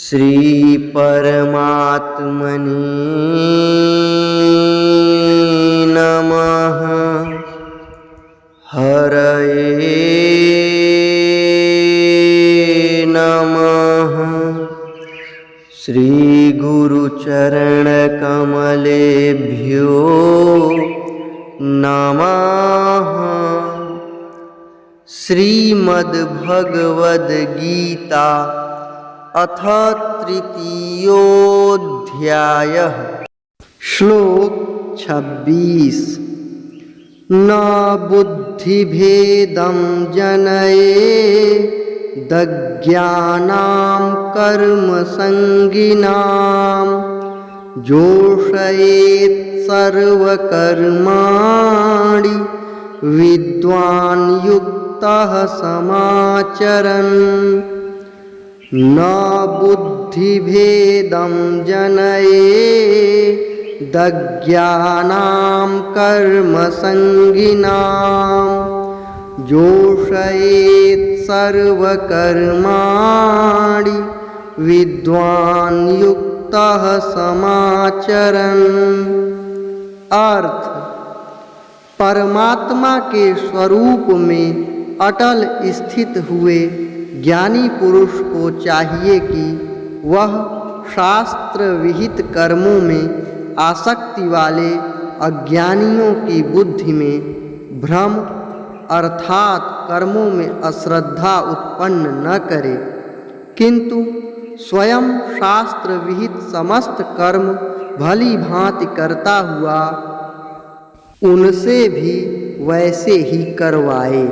श्री परमात्मने नमः। हरये नमः। श्री गुरुचरण कमलेभ्यो नमः। श्रीमद्भगवद गीता अथ तृतीयोऽध्यायः। श्लोक 26। न बुद्धिभेदं जनयेदज्ञानां कर्मसङ्गिनां जोषयेत् सर्वकर्माणि विद्वान् युक्तः समाचरन्। न बुद्धिभेदं जनयेदज्ञानां कर्मसङ्गिनां जोषयेत् सर्वकर्माणि विद्वान् युक्तः समाचरन्। अर्थ: परमात्मा के स्वरूप में अटल स्थित हुए ज्ञानी पुरुष को चाहिए कि वह शास्त्र विहित कर्मों में आसक्ति वाले अज्ञानियों की बुद्धि में भ्रम अर्थात कर्मों में अश्रद्धा उत्पन्न न करे, किंतु स्वयं शास्त्र विहित समस्त कर्म भली भांति करता हुआ उनसे भी वैसे ही करवाए।